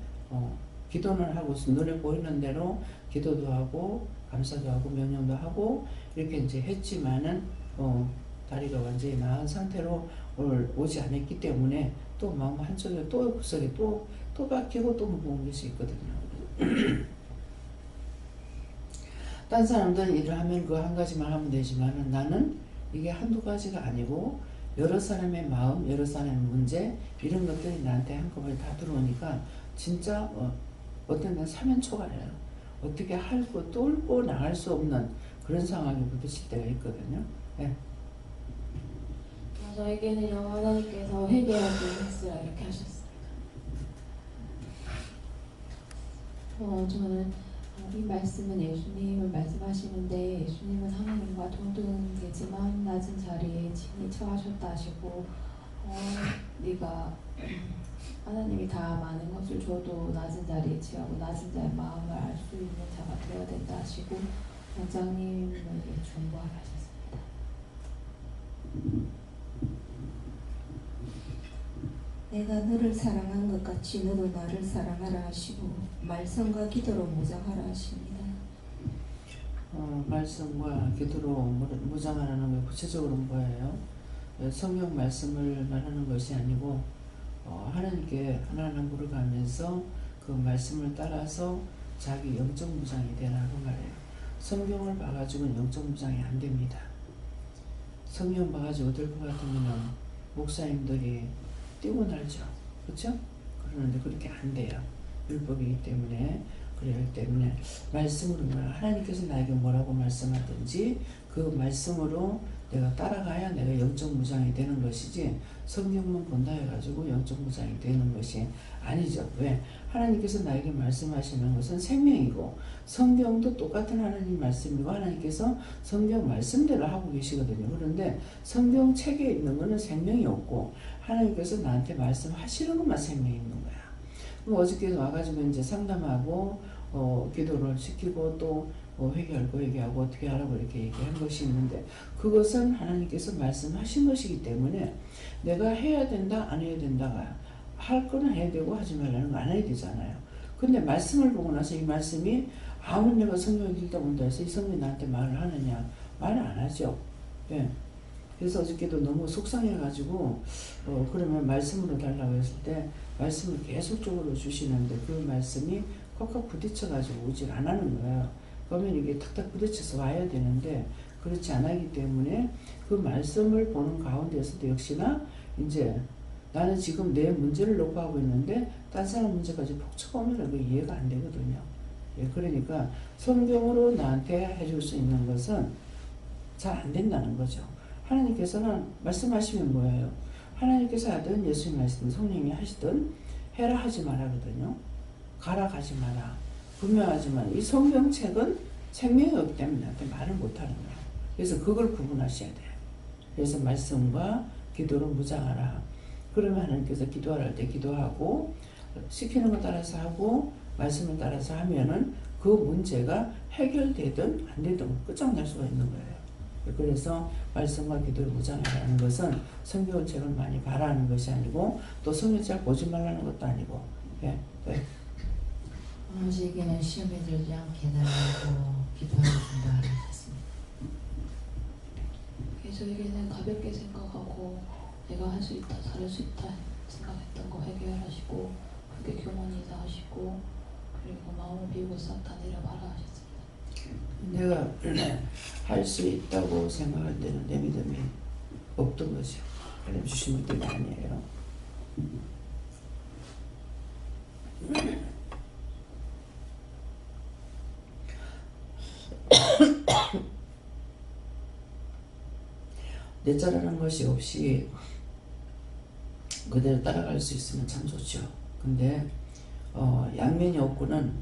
기도는 하고 눈에 보이는 대로 기도도 하고 감사도 하고 명령도 하고 이렇게 이제 했지만은 다리가 완전히 나은 상태로 오지 않았기 때문에 또 마음 한쪽에 또 구석에 또 바뀌고 또 무거운 것이 있거든요. 딴 사람들은 일을 하면 그 한 가지만 하면 되지만 나는 이게 한두 가지가 아니고 여러 사람의 마음, 여러 사람의 문제 이런 것들이 나한테 한꺼번에 다 들어오니까 진짜 어떤 데는 사면초가해요. 어떻게 할고 뚫고 나갈 수 없는 그런 상황이 부딪힐 때가 있거든요. 네. 저에게는 하나님께서 회개하게 했으라 이렇게 하셨습니다. 저는 이 말씀은 예수님을 말씀하시는데 예수님은 하나님과 동등되지만 낮은 자리에 친히 처하셨다 하시고 네가 하나님이 다 많은 것을 줘도 낮은 자리에 취하고 낮은 자의 마음을 알 수 있는 자가 되어야 된다 하시고 원장님에게 중보하라 하셨습니다. 내가 너를 사랑한 것 같이 너도 나를 사랑하라 하시고 말씀과 기도로 무장하라 하십니다. 말씀과 기도로 무장하라는 게 구체적으로 뭐예요? 성경 말씀을 말하는 것이 아니고 하나님께 하나하나 물어가면서 그 말씀을 따라서 자기 영적 무장이 되라고 말해요. 성경을 봐가지고는 영적 무장이 안 됩니다. 성경 봐가지고 될 것 같으면 목사님들이 뛰고 날죠. 그렇죠? 그러는데 그렇게 안 돼요. 율법이기 때문에 그래야 하기 때문에 말씀으로 하나님께서 나에게 뭐라고 말씀하든지 그 말씀으로 내가 따라가야 내가 영적 무장이 되는 것이지 성경만 본다 해가지고 영적 무장이 되는 것이 아니죠. 왜? 하나님께서 나에게 말씀하시는 것은 생명이고 성경도 똑같은 하나님 말씀이고 하나님께서 성경 말씀대로 하고 계시거든요. 그런데 성경 책에 있는 것은 생명이 없고 하나님께서 나한테 말씀하시는 것만 생명이 있는 거야. 그럼 어저께도 와가지고 이제 상담하고 기도를 시키고 또 회개하고 어떻게 하라고 이렇게 얘기한 것이 있는데 그것은 하나님께서 말씀하신 것이기 때문에 내가 해야 된다 안 해야 된다가 할 거는 해야 되고 하지 말라는 거 안 해야 되잖아요. 근데 말씀을 보고 나서 이 말씀이 아무리 내가 성경을 읽다 본다 해서 이 성경이 나한테 말을 하느냐 말을 안 하죠. 예. 그래서 어저께도 너무 속상해가지고 그러면 말씀으로 달라고 했을 때 말씀을 계속적으로 주시는데 그 말씀이 꽉꽉 부딪혀가지고 오질 안 하는 거예요. 그러면 이게 탁탁 부딪혀서 와야 되는데 그렇지 않기 때문에 그 말씀을 보는 가운데서도 역시나 이제 나는 지금 내 문제를 놓고 하고 있는데 딴 사람 문제까지 폭 쳐보면 그 이해가 안 되거든요. 예, 그러니까 성경으로 나한테 해줄 수 있는 것은 잘 안 된다는 거죠. 하나님께서는 말씀하시면 뭐예요? 하나님께서 하든 예수님 말씀 성령이 하시든 해라 하지 말라거든요. 가라 가지 마라. 분명하지만 이 성경책은 생명이 없기 때문에 나한테 말을 못하는 거예요. 그래서 그걸 구분하셔야 돼요. 그래서 말씀과 기도로 무장하라. 그러면 하나님께서 기도하라 할 때 기도하고 시키는 거 따라서 하고 말씀을 따라서 하면은 그 문제가 해결되든 안 되든 끝장날 수가 있는 거예요. 그래서 말씀과 기도를 무장하라는 것은 성경책을 많이 바라는 것이 아니고 또 성경책 보지 말라는 것도 아니고. 예. 네. 아버지에게는 시험에 들지 않게 달라고 기도하겠습니다 하셨습니다. 저에게는 가볍게 생각하고 내가 할 수 있다, 잘할 수 있다 생각했던 거 해결하시고 그게 교만이다 하시고 그리고 마음을 비우고 싹 다 내려봐라 하셨습니다. 내가 할 수 있다고 생각할 때는 내 믿음이 없던 것이요. 하나님 주신 믿음이 아니에요. 내 짜라는 것이 없이 그대로 따라갈 수 있으면 참 좋죠. 근데 양면이 없고는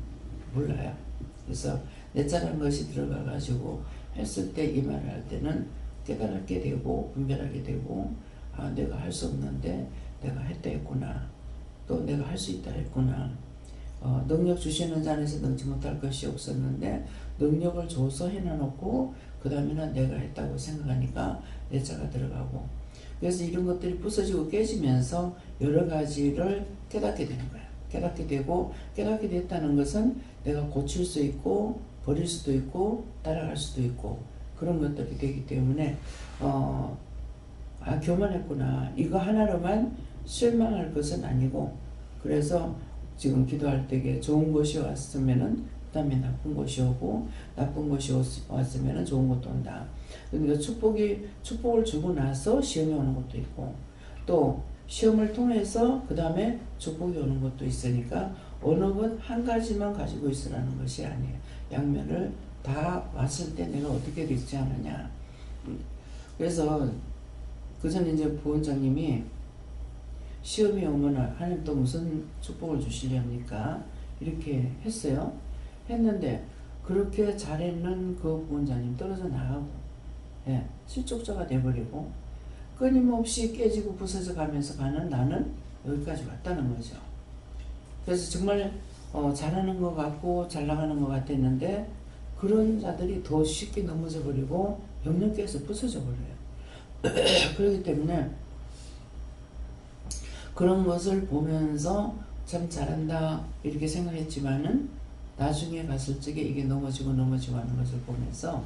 몰라요. 그래서 내 짜라는 것이 들어가 가지고 했을 때 이 말을 할 때는 깨달게 되고 분별하게 되고 아 내가 할 수 없는데 내가 했다 했구나. 또 내가 할 수 있다 했구나. 능력 주시는 자에서 능지 못할 것이 없었는데 능력을 줘서 해놔놓고 그 다음에는 내가 했다고 생각하니까 내 자가 들어가고 그래서 이런 것들이 부서지고 깨지면서 여러 가지를 깨닫게 되는 거야. 깨닫게 되고 깨닫게 됐다는 것은 내가 고칠 수 있고 버릴 수도 있고 따라갈 수도 있고 그런 것들이 되기 때문에 교만했구나. 이거 하나로만 실망할 것은 아니고 그래서 지금 기도할 때에 좋은 것이 왔으면은 그 다음에 나쁜 것이 오고 나쁜 것이 왔으면은 좋은 것도 온다. 그러니까 축복을 주고 나서 시험이 오는 것도 있고 또 시험을 통해서 그 다음에 축복이 오는 것도 있으니까 어느 것 한 가지만 가지고 있으라는 것이 아니에요. 양면을 다 왔을 때 내가 어떻게 되지 않느냐. 그래서 그 전에 이제 부원장님이 시험이 오면 하나님 또 무슨 축복을 주시렵니까? 이렇게 했어요. 했는데 그렇게 잘했는 그 부원장님 떨어져 나가고 예, 실족자가 돼버리고 끊임없이 깨지고 부서져 가면서 가는 나는 여기까지 왔다는 거죠. 그래서 정말 잘하는 것 같고 잘 나가는 것 같았는데 그런 자들이 더 쉽게 넘어져 버리고 영역에서 부서져 버려요. 그렇기 때문에 그런 것을 보면서 참 잘한다 이렇게 생각했지만은 나중에 갔을 적에 이게 넘어지고 하는 것을 보면서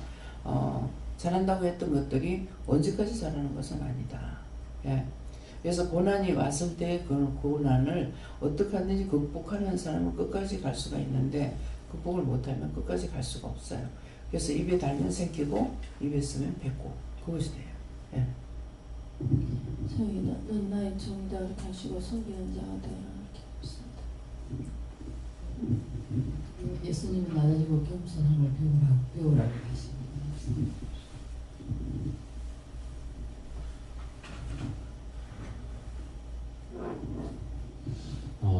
잘한다고 했던 것들이 언제까지 잘하는 것은 아니다. 예. 그래서 고난이 왔을 때 그 고난을 어떻게 하든지 극복하는 사람은 끝까지 갈 수가 있는데 극복을 못하면 끝까지 갈 수가 없어요. 그래서 입에 달면 생기고 입에 쓰면 뱉고 그것이 돼요. 예. 저희는 나의 종이다 이렇게 하시고 섬기는 자가 되라 이렇게 했습니다. 예수님은 낮아지고 겸손함을 배우라고 하십니다.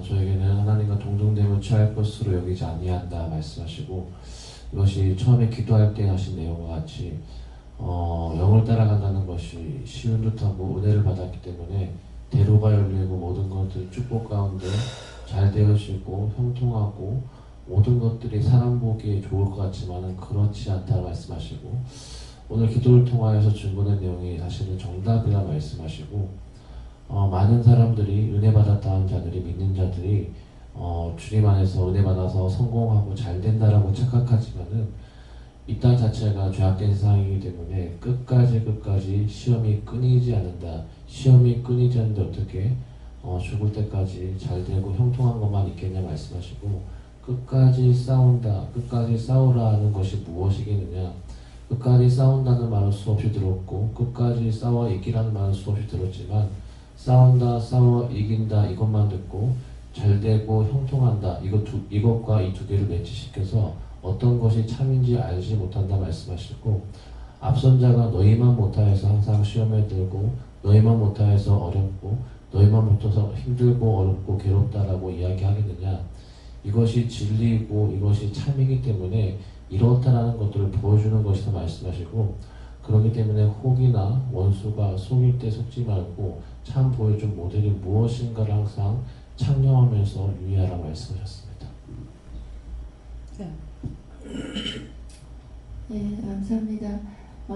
저에게는 하나님과 동정됨을 취할 것으로 여기지 아니한다 말씀하시고 이것이 처음에 기도할 때 하신 내용과 같이 영을 따라간다는 것이 쉬운 듯하고 은혜를 받았기 때문에 대로가 열리고 모든 것들 축복 가운데 잘 되어지고 형통하고 모든 것들이 사람 보기에 좋을 것 같지만 그렇지 않다 말씀하시고 오늘 기도를 통하여서 증거된 내용이 사실은 정답이라 말씀하시고 많은 사람들이 은혜 받았다는 자들이 믿는 자들이 주님 안에서 은혜 받아서 성공하고 잘 된다라고 착각하지만은 이 땅 자체가 죄악된 세상이기 때문에 끝까지 시험이 끊이지 않는다. 시험이 끊이지 않는데 어떻게 죽을 때까지 잘 되고 형통한 것만 있겠냐 말씀하시고 끝까지 싸운다. 끝까지 싸우라 하는 것이 무엇이겠느냐. 끝까지 싸운다는 말은 수없이 들었고 끝까지 싸워 이기라는 말은 수없이 들었지만 싸운다, 싸워 이긴다 이것만 듣고 잘 되고 형통한다 이것과 이 두 개를 매치시켜서 어떤 것이 참인지 알지 못한다 말씀하시고 앞선 자가 너희만 못하여서 항상 시험에 들고 너희만 못하여서 어렵고 너희만 못해서 힘들고 어렵고 괴롭다라고 이야기하겠느냐. 이것이 진리이고 이것이 참이기 때문에 이렇다라는 것들을 보여주는 것이다 말씀하시고 그렇기 때문에 혹이나 원수가 속일 때 속지 말고 참 보여준 모델이 무엇인가를 항상 창념하면서 유의하라 말씀하셨습니다. 네, 감사합니다.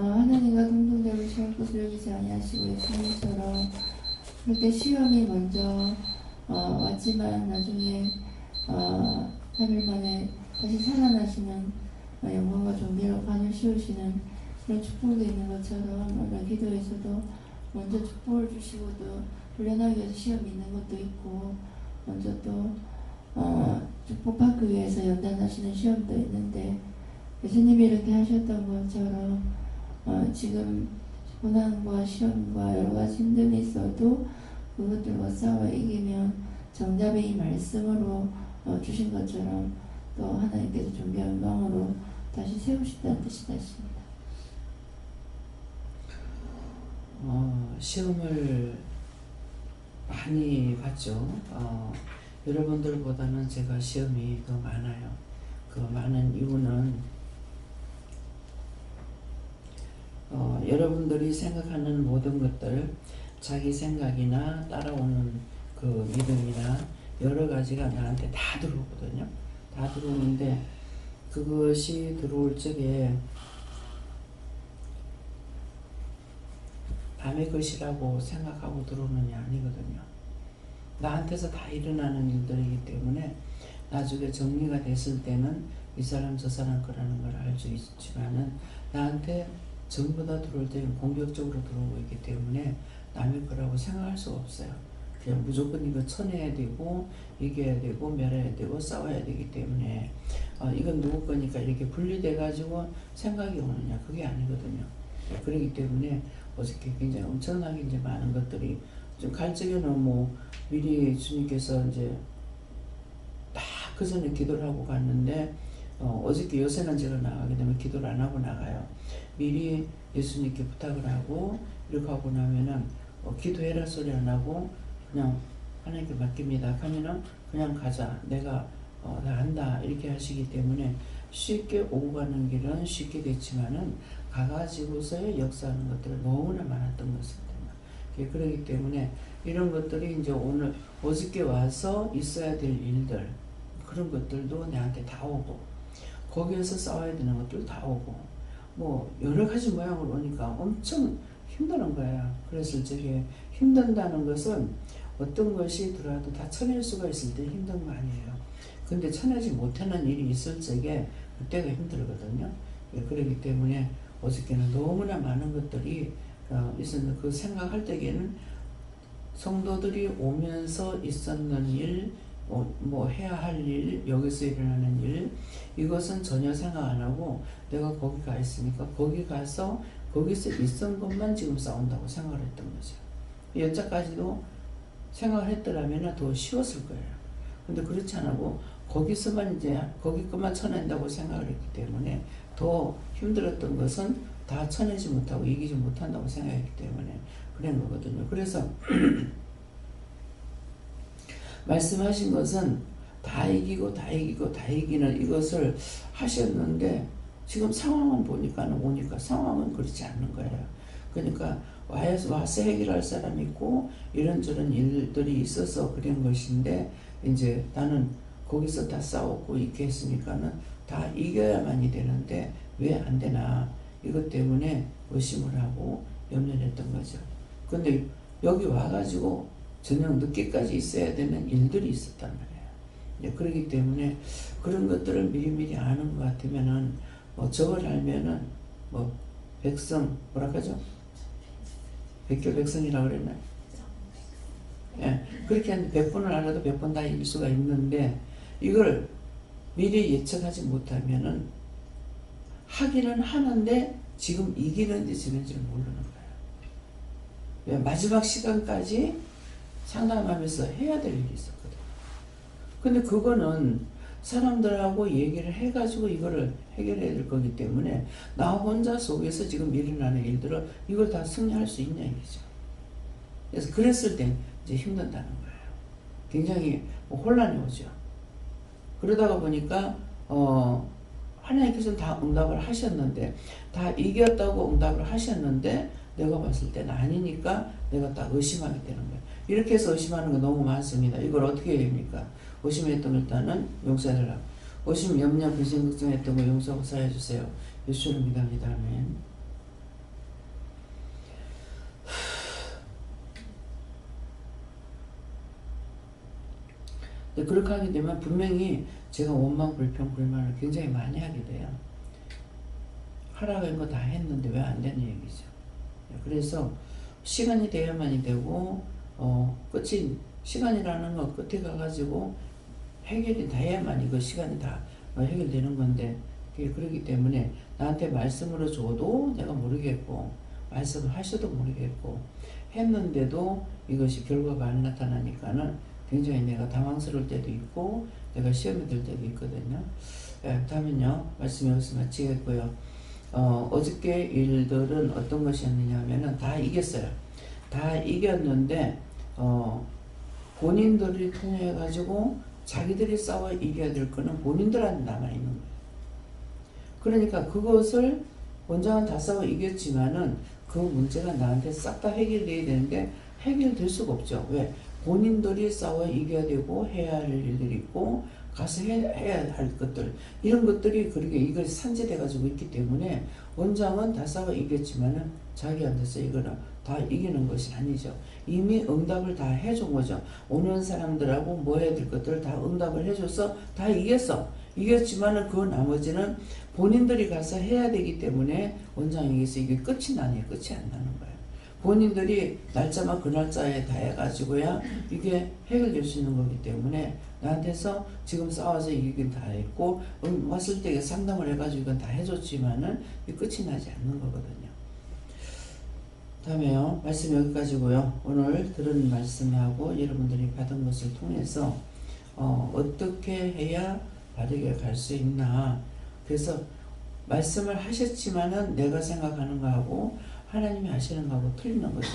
하나님과 동등됨을 시험 것을 여기지 아니하시고 예수님처럼 그렇게 시험이 먼저 왔지만 나중에 3일 만에 다시 살아나시는 영광과 존귀로 관을 씌우시는 그런 축복이 있는 것처럼 오늘 기도에서도 먼저 축복을 주시고 또 훈련하기 위해서 시험이 있는 것도 있고 먼저 또 축복받기 위해서 연단하시는 시험도 있는데 예수님이 이렇게 하셨던 것처럼 지금 고난과 시험과 여러 가지 힘듦이 있어도 그것들과 싸워 이기면 정답의 이 말씀으로 주신 것처럼 또 하나님께서 준비한 영광으로 다시 세우신다는 뜻이 됐습니다. 시험을 많이 봤죠. 여러분들보다는 제가 시험이 더 많아요. 그 많은 이유는 여러분들이 생각하는 모든 것들, 자기 생각이나 따라오는 그 믿음이나 여러 가지가 나한테 다 들어오거든요. 다 들어오는데 그것이 들어올 적에 남의 것이라고 생각하고 들어오는 게 아니거든요. 나한테서 다 일어나는 일들이기 때문에 나중에 정리가 됐을 때는 이 사람 저 사람 거라는 걸 알 수 있지만은 나한테 전부 다 들어올 때는 공격적으로 들어오고 있기 때문에 남의 거라고 생각할 수가 없어요. 그냥 무조건 이거 쳐내야 되고 이겨야 되고 멸해야 되고 싸워야 되기 때문에 이건 누구 거니까 이렇게 분리돼 가지고 생각이 오느냐, 그게 아니거든요. 그렇기 때문에 어저께 굉장히 엄청나게 이제 많은 것들이 좀 갈 적에는 뭐 미리 주님께서 이제 다 그 전에 기도를 하고 갔는데 어저께 요새는 제가 나가게 되면 기도를 안 하고 나가요. 미리 예수님께 부탁을 하고 이렇게 하고 나면은 기도해라 소리 안 하고 그냥 하나님께 맡깁니다 하면은 그냥 가자, 내가 다 안다 이렇게 하시기 때문에 쉽게 오고 가는 길은 쉽게 됐지만은 가가지고서의 역사하는 것들이 너무나 많았던 것입니다. 그렇기 때문에 이런 것들이 이제 오늘 어저께 와서 있어야 될 일들, 그런 것들도 내한테 다 오고 거기에서 싸워야 되는 것들도 다 오고 뭐 여러 가지 모양으로 오니까 엄청 힘드는 거야. 그래서 저게 힘든다는 것은 어떤 것이 들어와도 다 쳐낼 수가 있을 때 힘든 거 아니에요. 근데 쳐내지 못하는 일이 있을 적에 그때가 힘들거든요. 그렇기 때문에 어저께는 너무나 많은 것들이 있었는데 그 생각할 때에는 성도들이 오면서 있었는 일, 뭐 해야 할 일, 여기서 일어나는 일, 이것은 전혀 생각 안 하고 내가 거기 가 있으니까 거기 가서 거기서 있던 것만 지금 싸운다고 생각을 했던 거죠. 여기까지도 생각을 했더라면 더 쉬웠을 거예요. 근데 그렇지 않고 거기서만 이제 거기 것만 쳐낸다고 생각을 했기 때문에 더 힘들었던 것은 다 쳐내지 못하고 이기지 못한다고 생각했기 때문에 그런 거거든요. 그래서 말씀하신 것은 다 이기고 다 이기고 다 이기는 이것을 하셨는데 지금 상황은 오니까 상황은 그렇지 않는 거예요. 그러니까 와서 해결할 사람이 있고 이런저런 일들이 있어서 그런 것인데 이제 나는 거기서 다 싸웠고 이렇게 했으니까는 다 이겨야만이 되는데 왜 안 되나, 이것 때문에 의심을 하고 염려했던 거죠. 근데 여기 와가지고 저녁 늦게까지 있어야 되는 일들이 있었단 말이에요. 그렇기 때문에 그런 것들을 미리미리 아는 것 같으면은 저걸 알면은 백성 뭐라 하죠? 백교백성이라고 그랬나? 예, 그렇게 하는데 100번을 알아도 100번 다 이길 수가 있는데 이걸 미리 예측하지 못하면은 하기는 하는데 지금 이기는지 지는지를 모르는 거예요. 왜? 마지막 시간까지 상담하면서 해야 될 일이 있었거든요. 근데 그거는 사람들하고 얘기를 해가지고 이거를 해결해야 될 거기 때문에 나 혼자 속에서 지금 일어나는 일들을 이걸 다 승리할 수 있냐 이거죠. 그래서 그랬을 때 이제 힘든다는 거예요. 굉장히 혼란이 오죠. 그러다가 보니까 하나님께서는 다 응답을 하셨는데 다 이겼다고 응답을 하셨는데 내가 봤을 때는 아니니까 내가 딱 의심하게 되는 거예요. 이렇게 해서 의심하는 거 너무 많습니다. 이걸 어떻게 해야 됩니까? 의심했던 거 일단은 용서해달라고. 의심, 염려, 불신, 걱정했던 거 용서하고 사해주세요. 예수를 믿습니다. 아멘. 근데 그렇게 하게 되면 분명히 제가 원망, 불평, 불만을 굉장히 많이 하게 돼요. 하라고 한 거 다 했는데 왜 안 되는 얘기죠. 그래서 시간이 돼야만이 되고 끝이 시간이라는 거 끝에 가가지고 해결이 돼야만이 그 시간이 다 해결되는 건데 그렇기 때문에 나한테 말씀으로 줘도 내가 모르겠고 말씀을 하셔도 모르겠고 했는데도 이것이 결과가 안 나타나니까는 굉장히 내가 당황스러울 때도 있고 내가 시험이 들 때도 있거든요. 다음은요 말씀 여기서 마치겠고요. 어저께 일들은 어떤 것이었느냐 하면은 다 이겼어요. 다 이겼는데 본인들이 통해 가지고 자기들이 싸워 이겨야 될 거는 본인들한테 남아있는 거예요. 그러니까 그것을 원장은 다 싸워 이겼지만은 그 문제가 나한테 싹 다 해결돼야 되는데 해결될 수가 없죠. 왜? 본인들이 싸워 이겨야 되고 해야 할 일들이 있고 가서 해야 할 것들 이런 것들이 그렇게 이걸 산재돼 가지고 있기 때문에 원장은 다 싸워 이겼지만은 자기한테서 이거는 다 이기는 것이 아니죠. 이미 응답을 다 해준 거죠. 오는 사람들하고 뭐 해야 될 것들을 다 응답을 해줘서 다 이겼어. 이겼지만은 그 나머지는 본인들이 가서 해야 되기 때문에 원장에게서 이게 끝이 나네요. 끝이 안 나는 거예요. 본인들이 날짜만 그 날짜에 다 해가지고야 이게 해결될 수 있는 거기 때문에 나한테서 지금 싸워서 이기긴 다 했고 왔을 때 상담을 해가지고 이건 다 해줬지만은 이 끝이 나지 않는 거거든요. 다음에요. 말씀 여기까지고요. 오늘 들은 말씀하고 여러분들이 받은 것을 통해서 어떻게 해야 바르게 갈 수 있나. 그래서 말씀을 하셨지만은 내가 생각하는 거하고 하나님이 하시는 거하고 틀리는 거죠.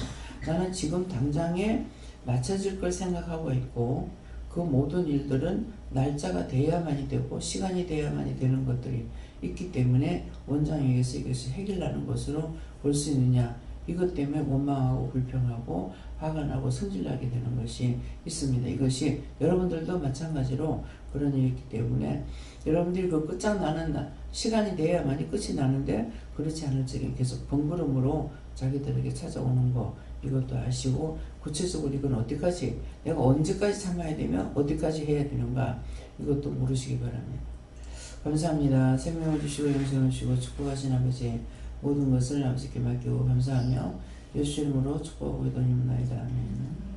나는 지금 당장에 맞춰질 걸 생각하고 있고 그 모든 일들은 날짜가 돼야만이 되고 시간이 돼야만이 되는 것들이 있기 때문에 원장에게서 이것이 해결나는 것으로 볼 수 있느냐. 이것 때문에 원망하고 불평하고 화가 나고 성질나게 되는 것이 있습니다. 이것이 여러분들도 마찬가지로 그런 일이 있기 때문에 여러분들이 그 끝장나는 시간이 돼야만이 끝이 나는데 그렇지 않을 적에 계속 번거로움으로 자기들에게 찾아오는 거 이것도 아시고 구체적으로 이건 어디까지 내가 언제까지 참아야 되며 어디까지 해야 되는가 이것도 모르시기 바랍니다. 감사합니다. 생명을 주시고 영생을 주시고 축복하신 아버지 모든 것을 아버지께 맡기고 감사하며 예수 이름으로 축복하고 기도드립니다. 아멘.